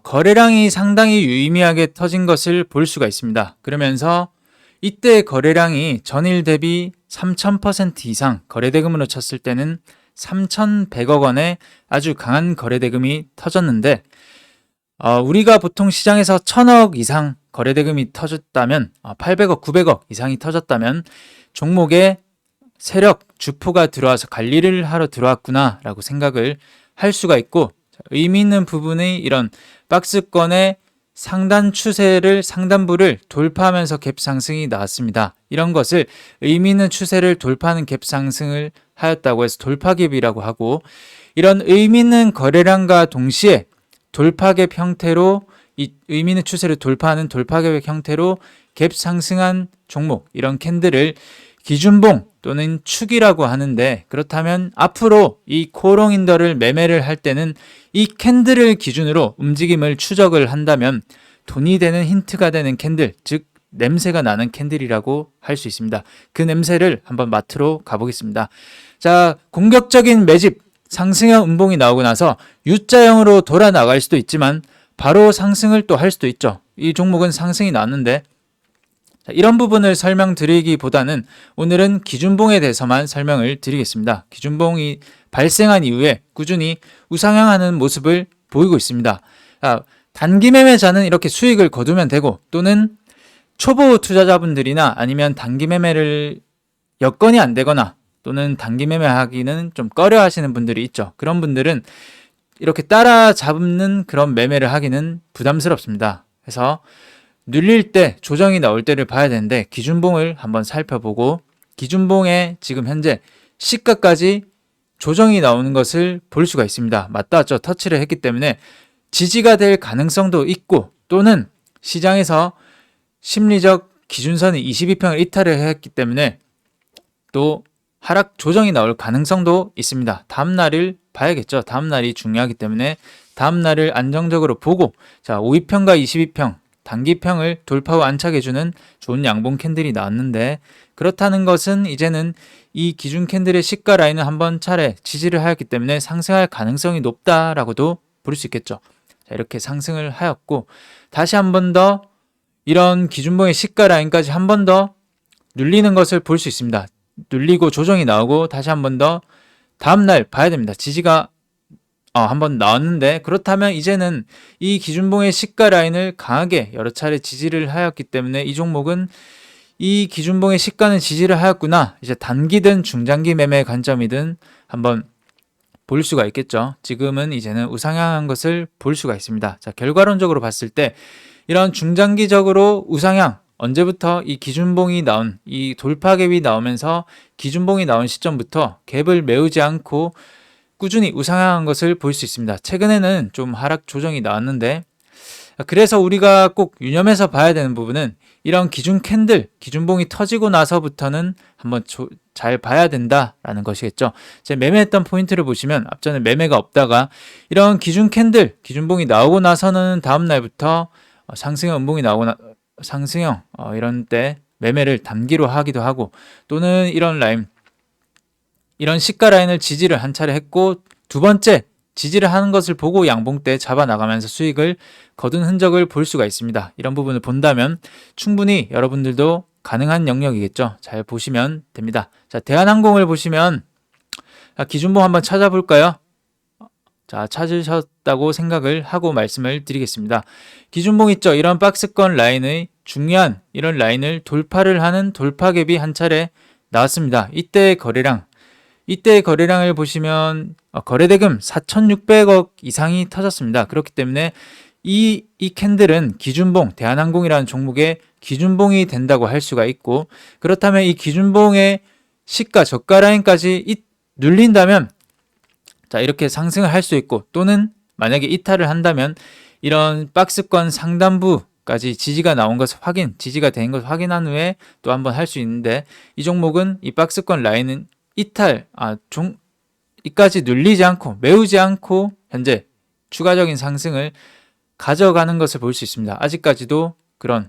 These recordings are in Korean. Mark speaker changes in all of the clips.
Speaker 1: 거래량이 상당히 유의미하게 터진 것을 볼 수가 있습니다. 그러면서 이때 거래량이 전일 대비 3000% 이상 거래대금으로 쳤을 때는 3100억 원의 아주 강한 거래대금이 터졌는데 우리가 보통 시장에서 1000억 이상 거래대금이 터졌다면 800억, 900억 이상이 터졌다면 종목에 세력, 주포가 들어와서 관리를 하러 들어왔구나 라고 생각을 할 수가 있고, 의미 있는 부분이 이런 박스권의 상단부를 돌파하면서 갭 상승이 나왔습니다. 이런 것을 의미 있는 추세를 돌파하는 갭 상승을 하였다고 해서 돌파갭이라고 하고, 이런 의미 있는 거래량과 동시에 돌파갭 형태로 이 의미 있는 추세를 돌파하는 돌파갭 형태로 갭 상승한 종목, 이런 캔들을 기준봉 또는 축이라고 하는데, 그렇다면 앞으로 이 코어롱인더를 매매를 할 때는 이 캔들을 기준으로 움직임을 추적을 한다면 돈이 되는 힌트가 되는 캔들, 즉 냄새가 나는 캔들이라고 할 수 있습니다. 그 냄새를 한번 맡으러 가보겠습니다. 자, 공격적인 매집, 상승형 음봉이 나오고 나서 U자형으로 돌아 나갈 수도 있지만 바로 상승을 또 할 수도 있죠. 이 종목은 상승이 나왔는데, 이런 부분을 설명드리기보다는 오늘은 기준봉에 대해서만 설명을 드리겠습니다. 기준봉이 발생한 이후에 꾸준히 우상향하는 모습을 보이고 있습니다. 단기 매매자는 이렇게 수익을 거두면 되고, 또는 초보 투자자분들이나 아니면 단기 매매를 여건이 안 되거나 또는 단기 매매하기는 좀 꺼려 하시는 분들이 있죠. 그런 분들은 이렇게 따라잡는 그런 매매를 하기는 부담스럽습니다. 그래서 눌릴 때, 조정이 나올 때를 봐야 되는데, 기준봉을 한번 살펴보고 기준봉에 지금 현재 시가까지 조정이 나오는 것을 볼 수가 있습니다. 맞닿았죠. 터치를 했기 때문에 지지가 될 가능성도 있고, 또는 시장에서 심리적 기준선이 22평을 이탈을 했기 때문에 또 하락 조정이 나올 가능성도 있습니다. 다음날을 봐야겠죠. 다음날이 중요하기 때문에 다음날을 안정적으로 보고, 자, 52평과 22평 단기평을 돌파 후 안착해주는 좋은 양봉 캔들이 나왔는데, 그렇다는 것은 이제는 이 기준 캔들의 시가 라인을 한번 차례 지지를 하였기 때문에 상승할 가능성이 높다라고도 볼 수 있겠죠. 자, 이렇게 상승을 하였고, 다시 한 번 더 이런 기준봉의 시가 라인까지 한 번 더 눌리는 것을 볼 수 있습니다. 눌리고 조정이 나오고 다시 한 번 더 다음날 봐야 됩니다. 지지가 한번 나왔는데, 그렇다면 이제는 이 기준봉의 시가 라인을 강하게 여러 차례 지지를 하였기 때문에 이 종목은 이 기준봉의 시가는 지지를 하였구나, 이제 단기든 중장기 매매 관점이든 한번 볼 수가 있겠죠. 지금은 이제는 우상향한 것을 볼 수가 있습니다. 자, 결과론적으로 봤을 때 이런 중장기적으로 우상향, 언제부터 이 기준봉이 나온, 이 돌파갭이 나오면서 기준봉이 나온 시점부터 갭을 메우지 않고 꾸준히 우상향한 것을 볼 수 있습니다. 최근에는 좀 하락 조정이 나왔는데, 그래서 우리가 꼭 유념해서 봐야 되는 부분은 이런 기준 캔들, 기준봉이 터지고 나서부터는 한번 잘 봐야 된다라는 것이겠죠. 제가 매매했던 포인트를 보시면 앞전에 매매가 없다가 이런 기준 캔들, 기준봉이 나오고 나서는 다음 날부터 상승형 음봉이 상승형 이런 때 매매를 단기로 하기도 하고, 또는 이런 라인, 이런 시가 라인을 지지를 한 차례 했고 두 번째 지지를 하는 것을 보고 양봉 때 잡아 나가면서 수익을 거둔 흔적을 볼 수가 있습니다. 이런 부분을 본다면 충분히 여러분들도 가능한 영역이겠죠. 잘 보시면 됩니다. 자, 대한항공을 보시면 기준봉 한번 찾아볼까요? 자, 찾으셨다고 생각을 하고 말씀을 드리겠습니다. 기준봉 있죠? 이런 박스권 라인의 중요한 이런 라인을 돌파를 하는 돌파갭이 한 차례 나왔습니다. 이때의 거래량을 보시면 거래대금 4,600억 이상이 터졌습니다. 그렇기 때문에 이 캔들은 기준봉, 대한항공이라는 종목의 기준봉이 된다고 할 수가 있고, 그렇다면 이 기준봉의 시가 저가 라인까지 눌린다면, 자, 이렇게 상승을 할 수 있고, 또는 만약에 이탈을 한다면 이런 박스권 상단부까지 지지가 나온 것을 지지가 된 것을 확인한 후에 또 한번 할 수 있는데, 이 종목은 이 박스권 라인은 이까지 눌리지 않고 메우지 않고 현재 추가적인 상승을 가져가는 것을 볼 수 있습니다. 아직까지도 그런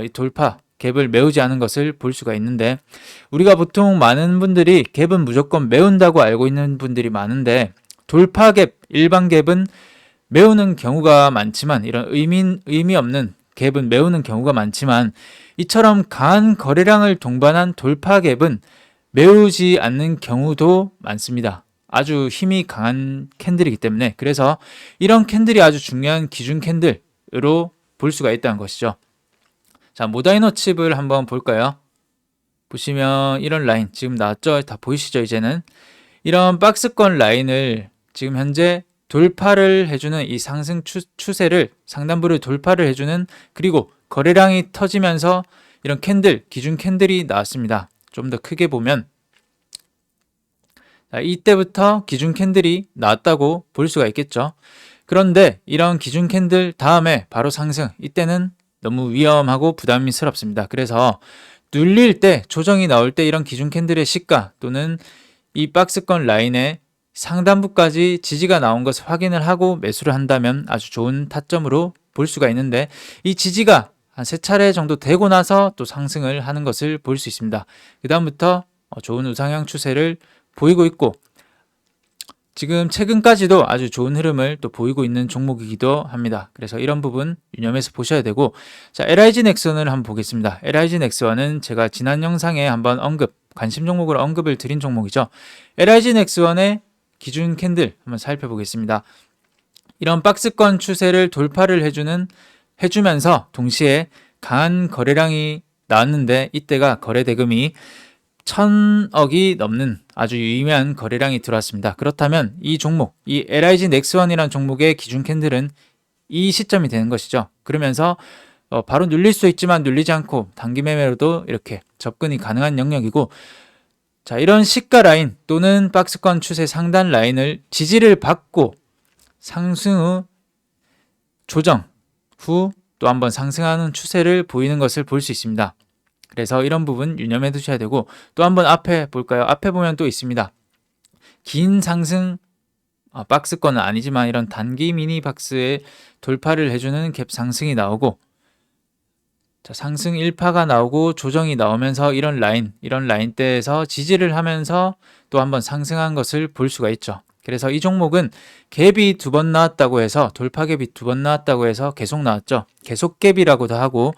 Speaker 1: 이 돌파 갭을 메우지 않은 것을 볼 수가 있는데, 우리가 보통 많은 분들이 갭은 무조건 메운다고 알고 있는 분들이 많은데, 돌파 갭, 일반 갭은 메우는 경우가 많지만, 이런 의미 없는 갭은 메우는 경우가 많지만, 이처럼 강한 거래량을 동반한 돌파 갭은 메우지 않는 경우도 많습니다. 아주 힘이 강한 캔들이기 때문에. 그래서 이런 캔들이 아주 중요한 기준 캔들으로 볼 수가 있다는 것이죠. 자, 모다이너 칩을 한번 볼까요? 보시면 이런 라인 지금 나왔죠? 다 보이시죠? 이제는 이런 박스권 라인을 지금 현재 돌파를 해주는 이 상승 추세를, 상단부를 돌파를 해주는, 그리고 거래량이 터지면서 이런 캔들, 기준 캔들이 나왔습니다. 좀 더 크게 보면, 자, 이때부터 기준 캔들이 나왔다고 볼 수가 있겠죠. 그런데 이런 기준 캔들 다음에 바로 상승, 이때는 너무 위험하고 부담스럽습니다. 그래서 눌릴 때, 조정이 나올 때 이런 기준 캔들의 시가 또는 이 박스권 라인의 상단부까지 지지가 나온 것을 확인을 하고 매수를 한다면 아주 좋은 타점으로 볼 수가 있는데, 이 지지가 한 3차례 정도 되고 나서 또 상승을 하는 것을 볼 수 있습니다. 그 다음부터 좋은 우상향 추세를 보이고 있고, 지금 최근까지도 아주 좋은 흐름을 또 보이고 있는 종목이기도 합니다. 그래서 이런 부분 유념해서 보셔야 되고, 자, LIG 넥슨을 한번 보겠습니다. LIG 넥슨은 제가 지난 영상에 한번 관심 종목으로 언급을 드린 종목이죠. LIG 넥슨의 기준 캔들 한번 살펴보겠습니다. 이런 박스권 추세를 돌파를 해주면서 동시에 강한 거래량이 나왔는데, 이때가 거래 대금이 1000억이 넘는 아주 유의미한 거래량이 들어왔습니다. 그렇다면 이 종목, 이 LIG 넥스원이라는 종목의 기준 캔들은 이 시점이 되는 것이죠. 그러면서 바로 눌릴 수 있지만 눌리지 않고 단기 매매로도 이렇게 접근이 가능한 영역이고, 자, 이런 시가 라인 또는 박스권 추세 상단 라인을 지지를 받고 상승 후 조정 후 또 한번 상승하는 추세를 보이는 것을 볼 수 있습니다. 그래서 이런 부분 유념해 두셔야 되고, 또 한번 앞에 볼까요? 앞에 보면 또 있습니다. 긴 상승, 박스권은 아니지만 이런 단기 미니 박스에 돌파를 해주는 갭 상승이 나오고, 자, 상승 1파가 나오고 조정이 나오면서 이런 라인대에서 지지를 하면서 또 한번 상승한 것을 볼 수가 있죠. 그래서 이 종목은 갭이 2번 나왔다고 해서, 돌파 갭이 2번 나왔다고 해서 계속 나왔죠. 계속 갭이라고도 하고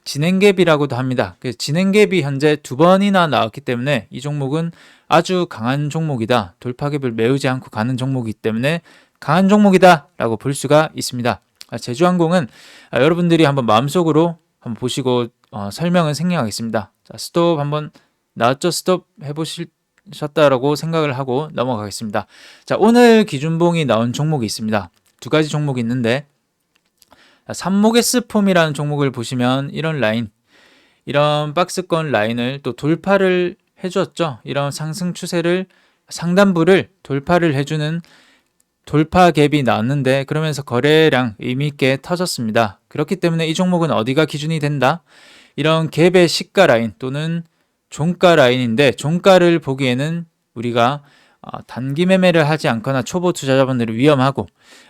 Speaker 1: 진행갭이라고도 합니다. 진행갭이 현재 2번이나 나왔기 때문에 이 종목은 아주 강한 종목이다. 돌파갭을 메우지 않고 가는 종목이기 때문에 강한 종목이다 라고 볼 수가 있습니다. 제주항공은 여러분들이 한번 마음속으로 한번 보시고 설명을 생략하겠습니다. 자, 스톱 한번 나왔죠? 스톱 해보셨다라고 생각을 하고 넘어가겠습니다. 자, 오늘 기준봉이 나온 종목이 있습니다. 2가지 종목이 있는데, 삼목S폼이라는 종목을 보시면 이런 라인, 이런 박스권 라인을 또 돌파를 해주었죠. 이런 상승 추세를, 상단부를 돌파를 해주는 돌파 갭이 나왔는데, 그러면서 거래량 의미있게 터졌습니다. 그렇기 때문에 이 종목은 어디가 기준이 된다? 이런 갭의 시가 라인 또는 종가 라인인데, 종가를 보기에는 우리가 단기 매매를 하지 않거나 초보 투자자분들이 위험하고,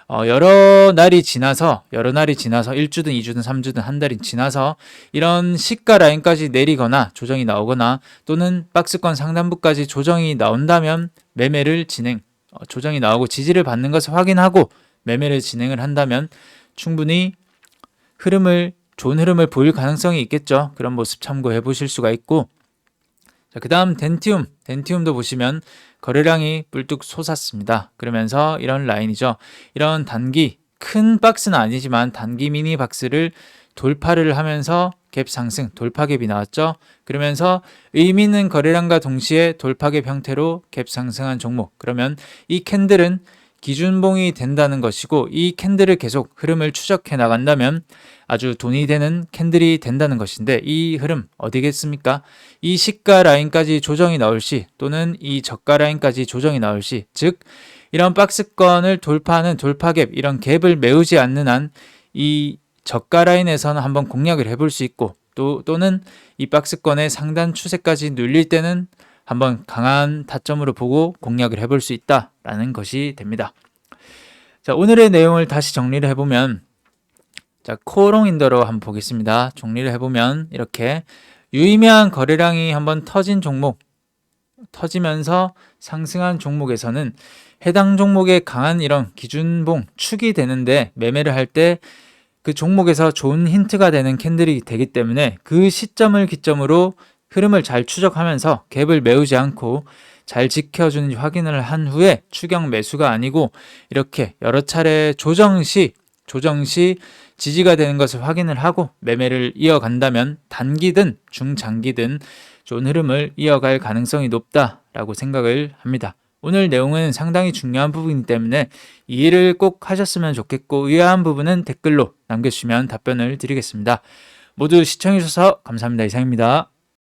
Speaker 1: 여러 날이 지나서 1주든 2주든 3주든 한 달이 지나서 이런 시가 라인까지 내리거나 조정이 나오거나 또는 박스권 상단부까지 조정이 나온다면 매매를 조정이 나오고 지지를 받는 것을 확인하고 매매를 진행을 한다면 충분히 좋은 흐름을 보일 가능성이 있겠죠. 그런 모습 참고해 보실 수가 있고, 자, 그 다음 덴티움도 보시면 거래량이 뿔뚝 솟았습니다. 그러면서 이런 라인이죠. 이런 단기, 큰 박스는 아니지만 단기 미니 박스를 돌파를 하면서 갭 상승, 돌파 갭이 나왔죠. 그러면서 의미 있는 거래량과 동시에 돌파 갭 형태로 갭 상승한 종목. 그러면 이 캔들은 기준봉이 된다는 것이고, 이 캔들을 계속 흐름을 추적해 나간다면 아주 돈이 되는 캔들이 된다는 것인데, 이 흐름 어디겠습니까? 이 시가 라인까지 조정이 나올 시 또는 이 저가 라인까지 조정이 나올 시, 즉 이런 박스권을 돌파하는 돌파 갭, 이런 갭을 메우지 않는 한 이 저가 라인에서는 한번 공략을 해볼 수 있고, 또는 이 박스권의 상단 추세까지 눌릴 때는 한번 강한 타점으로 보고 공략을 해볼 수 있다라는 것이 됩니다. 자, 오늘의 내용을 다시 정리를 해보면, 자, 코오롱 인더로 한번 보겠습니다. 정리를 해보면 이렇게 유의미한 거래량이 한번 터진 종목, 터지면서 상승한 종목에서는 해당 종목의 강한 이런 기준봉 축이 되는데 매매를 할 때 그 종목에서 좋은 힌트가 되는 캔들이 되기 때문에 그 시점을 기점으로 흐름을 잘 추적하면서 갭을 메우지 않고 잘 지켜주는지 확인을 한 후에 추격 매수가 아니고 이렇게 여러 차례 조정 시 지지가 되는 것을 확인을 하고 매매를 이어간다면 단기든 중장기든 좋은 흐름을 이어갈 가능성이 높다라고 생각을 합니다. 오늘 내용은 상당히 중요한 부분이기 때문에 이해를 꼭 하셨으면 좋겠고 의아한 부분은 댓글로 남겨주시면 답변을 드리겠습니다. 모두 시청해주셔서 감사합니다. 이상입니다.